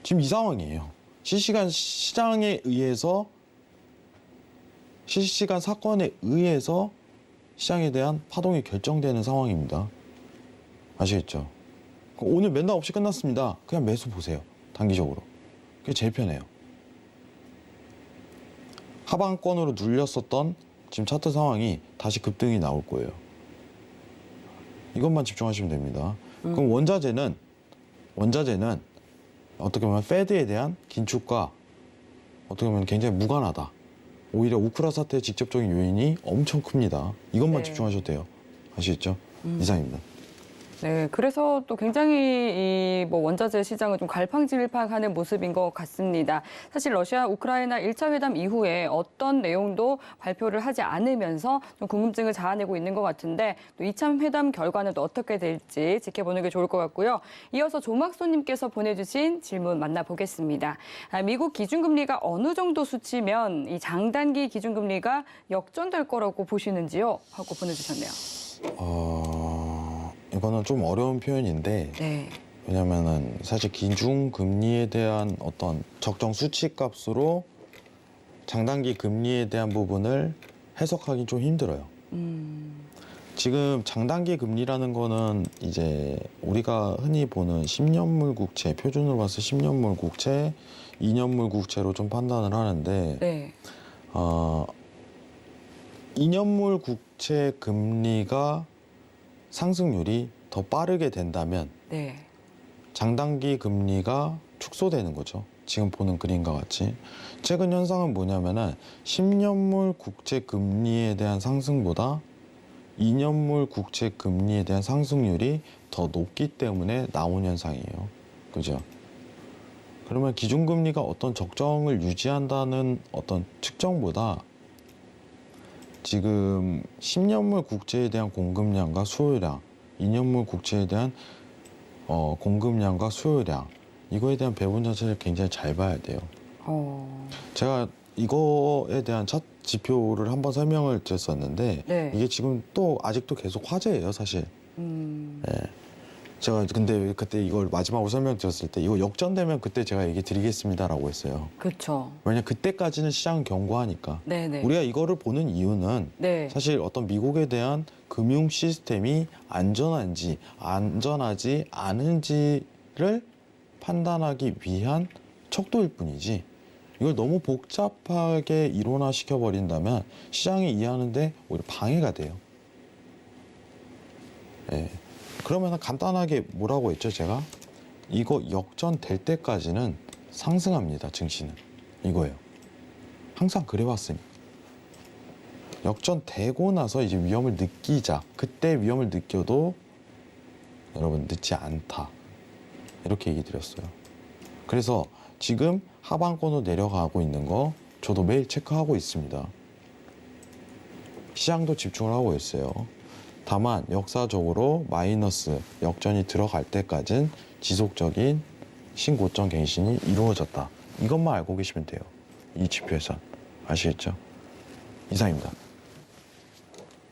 지금 이 상황이에요. 실시간 시장에 의해서 실시간 사건에 의해서 시장에 대한 파동이 결정되는 상황입니다. 아시겠죠? 오늘 맨날 없이 끝났습니다. 그냥 매수 보세요. 단기적으로. 그게 제일 편해요. 하방권으로 눌렸었던 지금 차트 상황이 다시 급등이 나올 거예요. 이것만 집중하시면 됩니다. 그럼 원자재는 어떻게 보면 페드에 대한 긴축과 어떻게 보면 굉장히 무관하다. 오히려 우크라 사태의 직접적인 요인이 엄청 큽니다. 이것만 네. 집중하셔도 돼요. 아시겠죠? 이상입니다. 네, 그래서 또 굉장히 이 뭐 원자재 시장은 좀 갈팡질팡하는 모습인 것 같습니다. 사실 러시아 우크라이나 1차 회담 이후에 어떤 내용도 발표를 하지 않으면서 좀 궁금증을 자아내고 있는 것 같은데 또 2차 회담 결과는 또 어떻게 될지 지켜보는 게 좋을 것 같고요. 이어서 조막소님께서 보내주신 질문 만나보겠습니다. 미국 기준금리가 어느 정도 수치면 이 장단기 기준금리가 역전될 거라고 보시는지요? 하고 보내주셨네요. 이거는 좀 어려운 표현인데 네. 왜냐면은 사실 기준금리에 대한 어떤 적정 수치값으로 장단기 금리에 대한 부분을 해석하기 좀 힘들어요. 지금 장단기 금리라는 거는 이제 우리가 흔히 보는 10년물 국채, 표준으로 봐서 10년물 국채, 2년물 국채로 좀 판단을 하는데 네. 2년물 국채 금리가 상승률이 더 빠르게 된다면 네. 장단기 금리가 축소되는 거죠. 지금 보는 그림과 같이. 최근 현상은 뭐냐면은 10년물 국채 금리에 대한 상승보다 2년물 국채 금리에 대한 상승률이 더 높기 때문에 나온 현상이에요. 그죠? 그러면 기준금리가 어떤 적정을 유지한다는 어떤 측정보다 지금 10년물 국채에 대한 공급량과 수요량, 2년물 국채에 대한 공급량과 수요량, 이거에 대한 배분 자체를 굉장히 잘 봐야 돼요. 제가 이거에 대한 차 지표를 한번 설명을 드렸었는데 네. 이게 지금 또 아직도 계속 화제예요, 사실. 네. 제가 근데 그때 이걸 마지막으로 설명드렸을 때 이거 역전되면 그때 제가 얘기 드리겠습니다라고 했어요. 그렇죠. 왜냐 그때까지는 시장은 견고하니까. 네네. 우리가 이거를 보는 이유는 네. 사실 어떤 미국에 대한 금융 시스템이 안전한지 안전하지 않은지를 판단하기 위한 척도일 뿐이지 이걸 너무 복잡하게 이론화시켜 버린다면 시장이 이해하는데 오히려 방해가 돼요. 예. 그러면 간단하게 뭐라고 했죠 제가? 이거 역전될 때까지는 상승합니다 증시는. 이거예요. 항상 그래왔으니. 역전되고 나서 이제 위험을 느끼자. 그때 위험을 느껴도 여러분 늦지 않다. 이렇게 얘기 드렸어요. 그래서 지금 하방권으로 내려가고 있는 거 저도 매일 체크하고 있습니다. 시장도 집중을 하고 있어요. 다만 역사적으로 마이너스 역전이 들어갈 때까지는 지속적인 신고점 갱신이 이루어졌다. 이것만 알고 계시면 돼요. 이 지표에선. 아시겠죠? 이상입니다.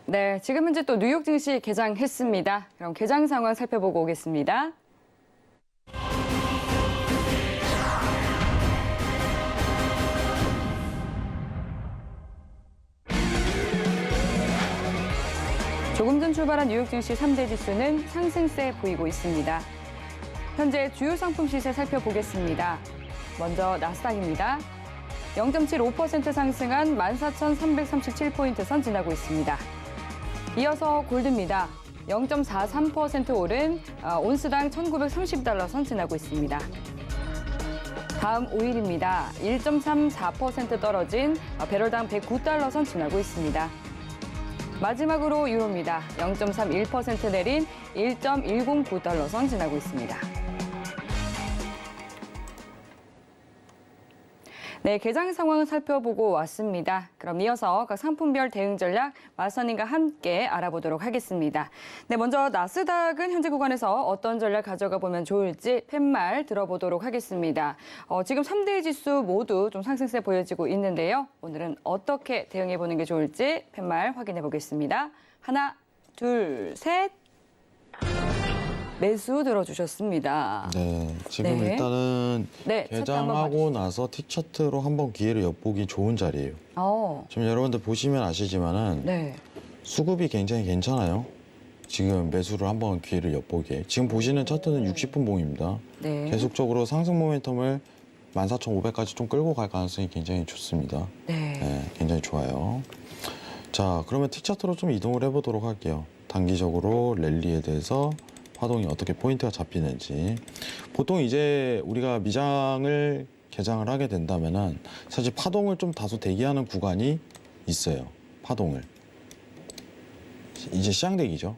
네, 지금 현재 또 뉴욕 증시 개장했습니다. 그럼 개장 상황 살펴보고 오겠습니다. 조금 전 출발한 뉴욕 증시 3대 지수는 상승세 보이고 있습니다. 현재 주요 상품 시세 살펴보겠습니다. 먼저 나스닥입니다. 0.75% 상승한 14,337포인트 선 지나고 있습니다. 이어서 골드입니다. 0.43% 오른 온스당 1,930달러 선 지나고 있습니다. 다음 오일입니다. 1.34% 떨어진 배럴당 109달러 선 지나고 있습니다. 마지막으로 유로입니다. 0.31% 내린 1.109달러 선 지나고 있습니다. 네, 개장 상황을 살펴보고 왔습니다. 그럼 이어서 각 상품별 대응 전략 마선님과 함께 알아보도록 하겠습니다. 네, 먼저 나스닥은 현재 구간에서 어떤 전략 가져가 보면 좋을지 팻말 들어보도록 하겠습니다. 지금 3대 지수 모두 좀 상승세 보여지고 있는데요. 오늘은 어떻게 대응해 보는 게 좋을지 팻말 확인해 보겠습니다. 하나, 둘, 셋. 매수 들어주셨습니다. 네, 지금 네. 일단은 네, 차트 한번 개장하고 나서 T차트로 한번 기회를 엿보기 좋은 자리예요. 지금 여러분들 보시면 아시지만은 네. 수급이 굉장히 괜찮아요. 지금 매수를 한번 기회를 엿보기에. 지금 보시는 차트는 60분 봉입니다. 네. 계속적으로 상승 모멘텀을 14,500까지 좀 끌고 갈 가능성이 굉장히 좋습니다. 네. 네, 굉장히 좋아요. 자, 그러면 T차트로 좀 이동을 해보도록 할게요. 단기적으로 랠리에 대해서 파동이 어떻게 포인트가 잡히는지. 보통 이제 우리가 미장을 개장을 하게 된다면은 사실 파동을 좀 다소 대기하는 구간이 있어요. 파동을. 이제 시향대기죠.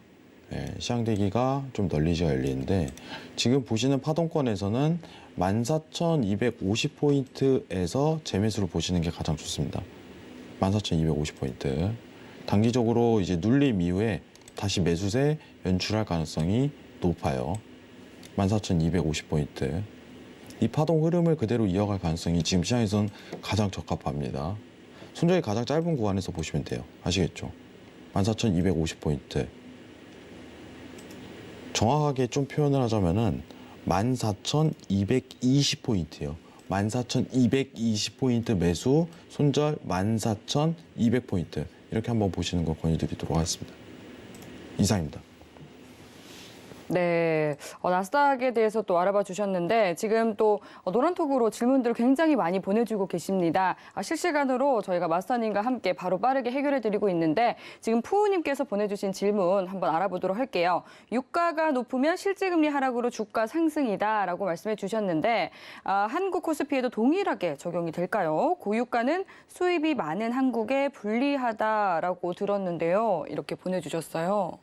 예, 시향대기가 좀 널리지가 열리는데 지금 보시는 파동권에서는 14,250포인트에서 재매수를 보시는 게 가장 좋습니다. 14,250포인트. 단기적으로 이제 눌림 이후에 다시 매수세 연출할 가능성이 높아요. 14,250포인트. 이 파동 흐름을 그대로 이어갈 가능성이 지금 시장에선 가장 적합합니다. 손절이 가장 짧은 구간에서 보시면 돼요. 아시겠죠? 14,250포인트. 정확하게 좀 표현을 하자면은 14,220포인트예요. 14,220포인트 매수, 손절 14,200포인트. 이렇게 한번 보시는 거 권유드리도록 하겠습니다. 이상입니다. 네, 나스닥에 대해서 또 알아봐 주셨는데 지금 또 노란톡으로 질문들을 굉장히 많이 보내주고 계십니다. 실시간으로 저희가 마스터님과 함께 바로 빠르게 해결해드리고 있는데 지금 푸우님께서 보내주신 질문 한번 알아보도록 할게요. 유가가 높으면 실질금리 하락으로 주가 상승이다라고 말씀해 주셨는데 한국 코스피에도 동일하게 적용이 될까요? 고유가는 수입이 많은 한국에 불리하다라고 들었는데요. 이렇게 보내주셨어요.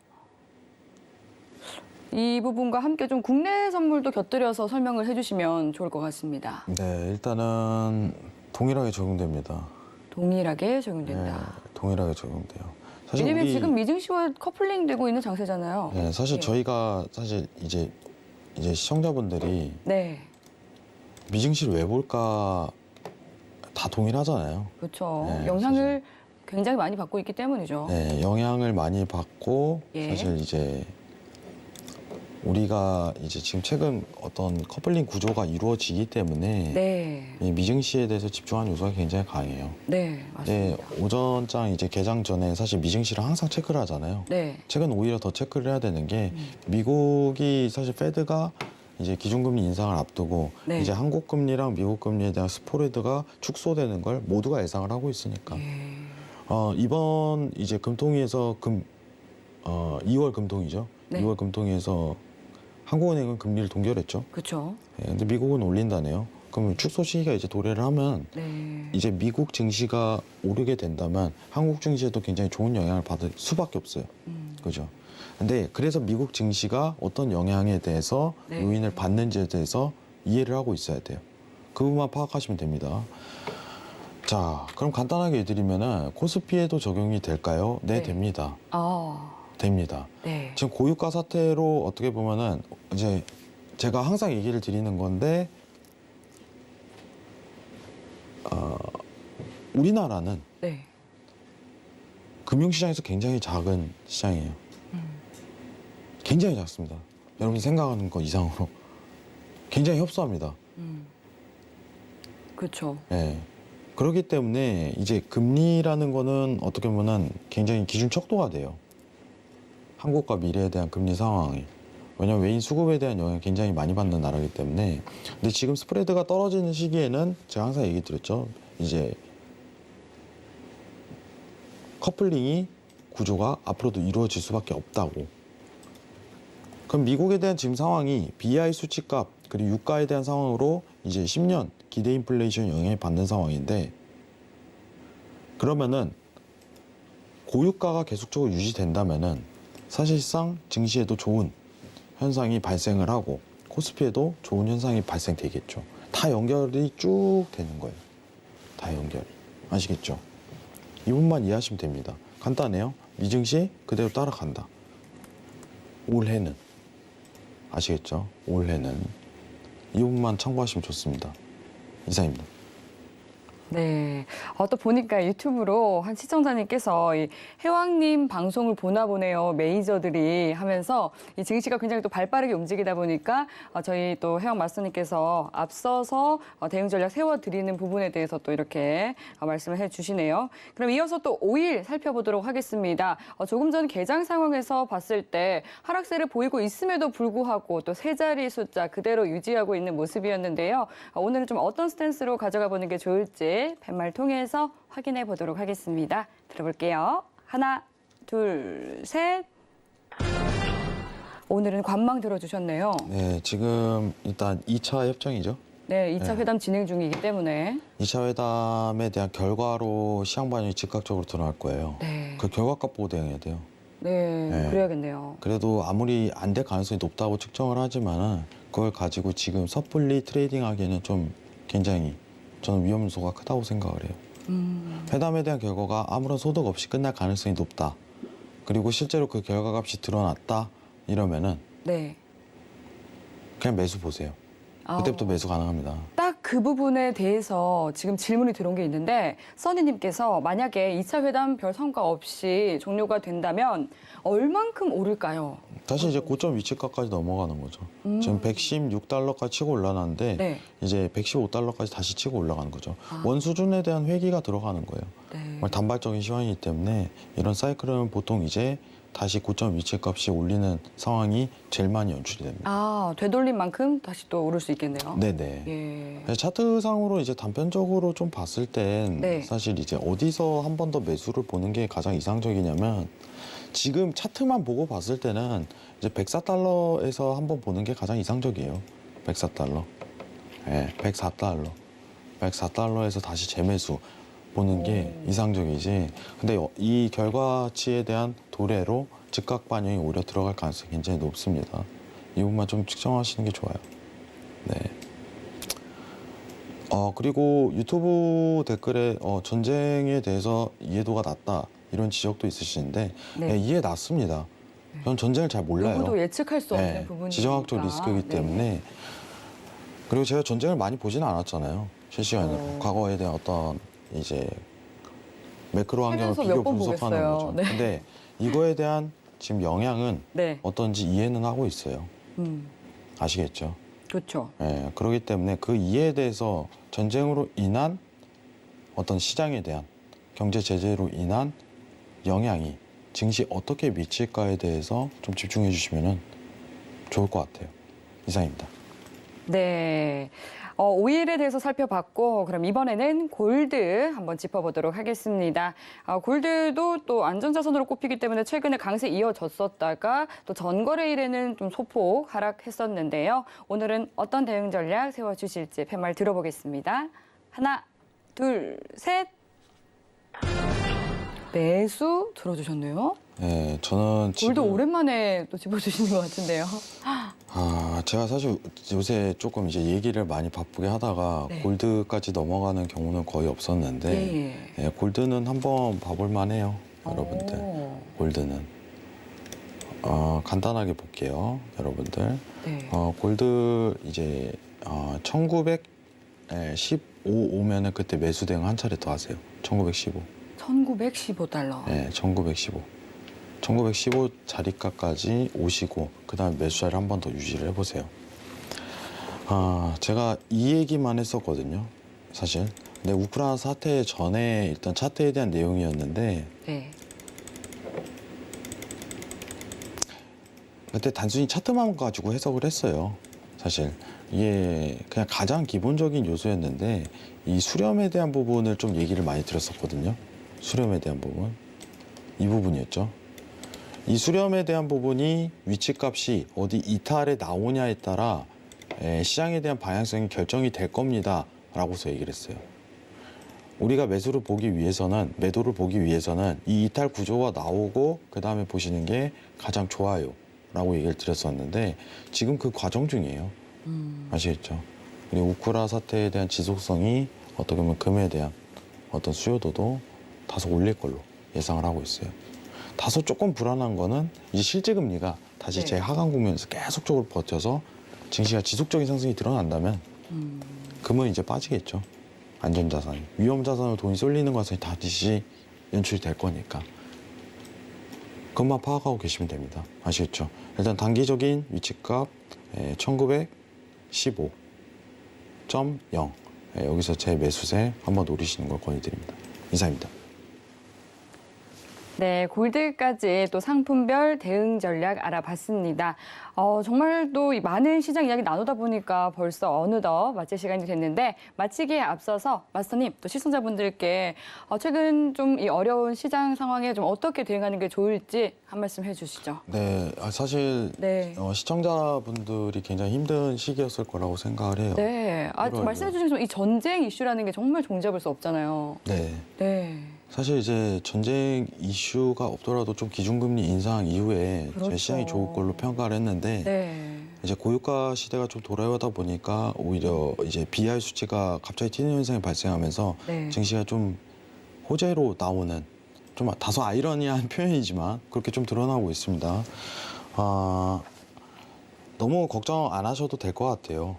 이 부분과 함께 좀 국내 선물도 곁들여서 설명을 해주시면 좋을 것 같습니다. 네, 일단은 동일하게 적용됩니다. 동일하게 적용된다. 네, 동일하게 적용돼요. 사실 왜냐면 우리, 지금 미증시와 커플링 되고 있는 장세잖아요. 네, 사실 네. 저희가 사실 이제 시청자분들이 네, 미증시를 왜 볼까 다 동일하잖아요. 그렇죠. 네, 영향을 굉장히 많이 받고 있기 때문이죠. 네, 영향을 많이 받고 예. 사실 이제 우리가 이제 지금 최근 어떤 커플링 구조가 이루어지기 때문에 네. 이 미증시에 대해서 집중하는 요소가 굉장히 강해요. 네, 맞습니다. 오전장 이제 개장 전에 사실 미증시를 항상 체크를 하잖아요. 네. 최근 오히려 더 체크를 해야 되는 게 미국이 사실 페드가 이제 기준금리 인상을 앞두고 네. 이제 한국 금리랑 미국 금리에 대한 스프레드가 축소되는 걸 모두가 예상을 하고 있으니까 예. 이번 이제 금통위에서 2월 금통위죠. 네. 2월 금통위에서 한국은행은 금리를 동결했죠. 그렇죠. 예, 근데 미국은 올린다네요. 그러면 축소 시기가 이제 도래를 하면 네. 이제 미국 증시가 오르게 된다면 한국 증시에도 굉장히 좋은 영향을 받을 수밖에 없어요. 그죠? 근데 그래서 미국 증시가 어떤 영향에 대해서 네. 요인을 받는지에 대해서 이해를 하고 있어야 돼요. 그 부분만 파악하시면 됩니다. 자, 그럼 간단하게 해드리면은 코스피에도 적용이 될까요? 네, 네. 됩니다. 아, 됩니다. 네. 지금 고유가 사태로 어떻게 보면은 이제 제가 항상 얘기를 드리는 건데 우리나라는 네. 금융시장에서 굉장히 작은 시장이에요. 굉장히 작습니다. 여러분 생각하는 것 이상으로 굉장히 협소합니다. 그렇죠. 예. 그렇기 때문에 이제 금리라는 거는 어떻게 보면 굉장히 기준 척도가 돼요. 한국과 미래에 대한 금리 상황이. 왜냐하면 외인 수급에 대한 영향을 굉장히 많이 받는 나라이기 때문에. 근데 지금 스프레드가 떨어지는 시기에는 제가 항상 얘기 드렸죠. 이제 커플링이 구조가 앞으로도 이루어질 수밖에 없다고. 그럼 미국에 대한 지금 상황이 BI 수치값 그리고 유가에 대한 상황으로 이제 10년 기대 인플레이션 영향을 받는 상황인데 그러면은 고유가가 계속적으로 유지된다면은 사실상 증시에도 좋은 현상이 발생을 하고 코스피에도 좋은 현상이 발생되겠죠. 다 연결이 쭉 되는 거예요. 다 연결이. 아시겠죠? 이 부분만 이해하시면 됩니다. 간단해요. 미증시 그대로 따라간다. 올해는. 아시겠죠? 올해는. 이 부분만 참고하시면 좋습니다. 이상입니다. 네. 또 보니까 유튜브로 한 시청자님께서 이 해왕님 방송을 보나 보네요. 메이저들이 하면서 이 증시가 굉장히 또 발빠르게 움직이다 보니까 저희 또 해왕 마스터님께서 앞서서 대응 전략 세워드리는 부분에 대해서 또 이렇게 말씀을 해주시네요. 그럼 이어서 또 5일 살펴보도록 하겠습니다. 조금 전 개장 상황에서 봤을 때 하락세를 보이고 있음에도 불구하고 또 세 자리 숫자 그대로 유지하고 있는 모습이었는데요. 오늘은 좀 어떤 스탠스로 가져가 보는 게 좋을지 팻말 통해서 확인해 보도록 하겠습니다. 들어볼게요. 하나, 둘, 셋. 오늘은 관망 들어주셨네요. 네, 지금 일단 2차 협정이죠. 네, 2차 네. 회담 진행 중이기 때문에. 2차 회담에 대한 결과로 시장 반영이 즉각적으로 드러날 거예요. 네. 그 결과값 보고 대응해야 돼요. 네, 네. 그래야겠네요. 그래도 아무리 안 될 가능성이 높다고 측정을 하지만은 그걸 가지고 지금 섣불리 트레이딩하기에는 좀 굉장히 저는 위험 요소가 크다고 생각을 해요. 회담에 대한 결과가 아무런 소득 없이 끝날 가능성이 높다. 그리고 실제로 그 결과값이 드러났다. 이러면은 네. 그냥 매수 보세요. 그때부터 매수 가능합니다. 딱 그 부분에 대해서 지금 질문이 들어온 게 있는데 써니님께서 만약에 2차 회담 별 성과 없이 종료가 된다면 얼만큼 오를까요? 다시 이제 고점 위치가까지 넘어가는 거죠. 지금 116달러까지 치고 올라가는데 네. 이제 115달러까지 다시 치고 올라가는 거죠. 아. 원 수준에 대한 회귀가 들어가는 거예요. 네. 정말 단발적인 시황이기 때문에 이런 사이클은 보통 이제 다시 고점 위치값이 올리는 상황이 제일 많이 연출이 됩니다. 되돌린 만큼 다시 또 오를 수 있겠네요. 네네. 예. 차트상으로 이제 단편적으로 좀 봤을 땐 네. 사실 이제 어디서 한 번 더 매수를 보는 게 가장 이상적이냐면 지금 차트만 보고 봤을 때는 이제 104달러에서 한번 보는 게 가장 이상적이에요. 104달러. 예, 104달러. 104달러에서 다시 재매수 보는 게 이상적이지. 근데 이 결과치에 대한 도래로 즉각 반영이 오히려 들어갈 가능성이 굉장히 높습니다. 이 부분만 좀 측정하시는 게 좋아요. 네. 그리고 유튜브 댓글에 전쟁에 대해서 이해도가 낮다 이런 지적도 있으시는데 네. 네, 이해 낮습니다. 전 전쟁을 잘 몰라요. 누구도 예측할 수 없는 네, 부분이니까. 지정학적 리스크이기 네. 때문에. 그리고 제가 전쟁을 많이 보지는 않았잖아요. 실시간으로. 과거에 대한 어떤 이제 매크로 환경을 살면서 비교 몇번 분석하는 보겠어요. 거죠. 네. 근데 이거에 대한 지금 영향은 네. 어떤지 이해는 하고 있어요. 아시겠죠? 그렇죠. 예, 그렇기 때문에 그 이해에 대해서 전쟁으로 인한 어떤 시장에 대한 경제 제재로 인한 영향이 증시에 어떻게 미칠까에 대해서 좀 집중해 주시면 좋을 것 같아요. 이상입니다. 네. 오일에 대해서 살펴봤고 그럼 이번에는 골드 한번 짚어보도록 하겠습니다. 골드도 또 안전자산으로 꼽히기 때문에 최근에 강세 이어졌었다가 또 전거래일에는 좀 소폭 하락했었는데요. 오늘은 어떤 대응 전략 세워주실지 팻말 들어보겠습니다. 하나, 둘, 셋. 매수 들어주셨네요. 예, 저는 골드 지금 오랜만에 또 짚어주시는 것 같은데요. 제가 사실 요새 조금 이제 얘기를 많이 바쁘게 하다가 네. 골드까지 넘어가는 경우는 거의 없었는데 예, 골드는 한번 봐볼 만해요, 여러분들. 골드는 간단하게 볼게요, 여러분들. 네. 골드 이제 1915 오면은 그때 매수 대응 한 차례 더 하세요. 1915. 1915달러. 네, 1915. 1915 자리가까지 오시고 그다음에 매수 자리를 한 번 더 유지를 해보세요. 제가 이 얘기만 했었거든요, 사실. 근데 우크라이나 사태 전에 일단 차트에 대한 내용이었는데 네. 그때 단순히 차트만 가지고 해석을 했어요. 사실 이게 그냥 가장 기본적인 요소였는데 이 수렴에 대한 부분을 좀 얘기를 많이 드렸었거든요. 수렴에 대한 부분, 이 부분이었죠. 이 수렴에 대한 부분이 위치값이 어디 이탈에 나오냐에 따라 시장에 대한 방향성이 결정이 될 겁니다 라고서 얘기를 했어요. 우리가 매도를 보기 위해서는 이 이탈 구조가 나오고 그 다음에 보시는 게 가장 좋아요 라고 얘기를 드렸었는데 지금 그 과정 중이에요. 아시겠죠? 그리고 우크라 사태에 대한 지속성이 어떻게 보면 금에 대한 어떤 수요도도 다소 올릴 걸로 예상을 하고 있어요. 다소 조금 불안한 거는 이제 실제 금리가 다시 네. 재하강 국면에서 계속적으로 버텨서 증시가 지속적인 상승이 드러난다면 금은 이제 빠지겠죠. 안전자산, 위험자산으로 돈이 쏠리는 것은 다시 연출이 될 거니까 그것만 파악하고 계시면 됩니다. 아시겠죠? 일단 단기적인 위치값 1915.0 여기서 제 매수세 한번 노리시는 걸 권유드립니다. 이상입니다. 네, 골드까지 또 상품별 대응 전략 알아봤습니다. 정말 또 많은 시장 이야기 나누다 보니까 벌써 어느덧 마칠 시간이 됐는데 마치기에 앞서서 마스터님 또 시청자분들께 최근 좀 이 어려운 시장 상황에 좀 어떻게 대응하는 게 좋을지 한 말씀 해주시죠. 네, 사실 네. 시청자분들이 굉장히 힘든 시기였을 거라고 생각을 해요. 네, 이걸 말씀해 주신 것처럼 이 전쟁 이슈라는 게 정말 종잡을 수 없잖아요. 네. 네. 사실 이제 전쟁 이슈가 없더라도 좀 기준금리 인상 이후에 그렇죠. 저희 시장이 좋을 걸로 평가를 했는데 네. 이제 고유가 시대가 좀 돌아오다 보니까 오히려 이제 BR 수치가 갑자기 튀는 현상이 발생하면서 네. 증시가 좀 호재로 나오는 좀 다소 아이러니한 표현이지만 그렇게 좀 드러나고 있습니다. 너무 걱정 안 하셔도 될 것 같아요.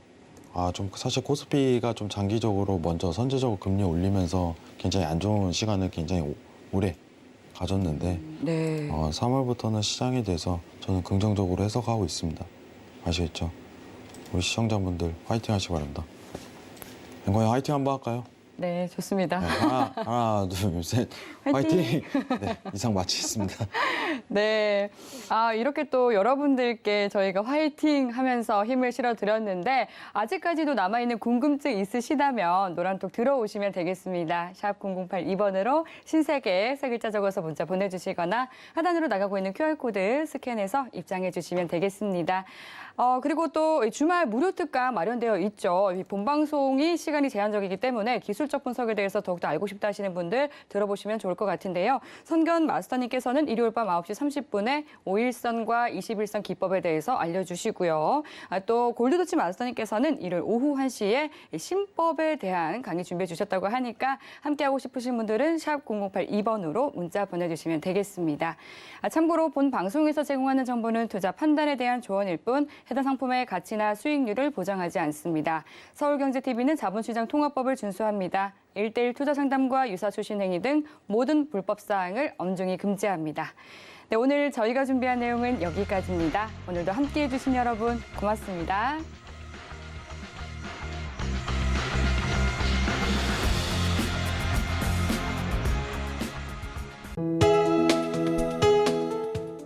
좀 사실 코스피가 좀 장기적으로 먼저 선제적으로 금리 올리면서 굉장히 안 좋은 시간을 굉장히 오래 가졌는데 네. 3월부터는 시장에 대해서 저는 긍정적으로 해석하고 있습니다. 아시겠죠? 우리 시청자분들 화이팅 하시기 바랍니다. 앵거이 화이팅 한번 할까요? 네, 좋습니다. 네, 하나, 둘, 셋. 화이팅! 네, 이상 마치겠습니다. 네. 이렇게 또 여러분들께 저희가 화이팅 하면서 힘을 실어드렸는데 아직까지도 남아있는 궁금증 있으시다면 노란톡 들어오시면 되겠습니다. 샵 0082번으로 신세계 세 글자 적어서 문자 보내주시거나 하단으로 나가고 있는 QR코드 스캔해서 입장해 주시면 되겠습니다. 그리고 또 주말 무료 특강 마련되어 있죠. 이 본방송이 시간이 제한적이기 때문에 기술적 분석에 대해서 더욱더 알고 싶다 하시는 분들 들어보시면 좋을 것 같은데요. 선견 마스터님께서는 일요일 밤 9시 30분에 5일선과 21선 기법에 대해서 알려주시고요. 또 골드도치 마스터님께서는 일요일 오후 1시에 신법에 대한 강의 준비해 주셨다고 하니까 함께하고 싶으신 분들은 샵 0082번으로 문자 보내주시면 되겠습니다. 참고로 본 방송에서 제공하는 정보는 투자 판단에 대한 조언일 뿐 해당 상품의 가치나 수익률을 보장하지 않습니다. 서울경제TV는 자본시장 통합법을 준수합니다. 1:1 투자 상담과 유사 추신 행위 등 모든 불법 사항을 엄중히 금지합니다. 네, 오늘 저희가 준비한 내용은 여기까지입니다. 오늘도 함께해 주신 여러분 고맙습니다.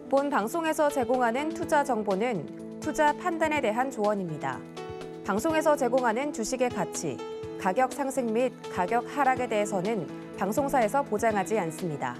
본 방송에서 제공하는 투자 정보는 투자 판단에 대한 조언입니다. 방송에서 제공하는 주식의 가치, 가격 상승 및 가격 하락에 대해서는 방송사에서 보장하지 않습니다.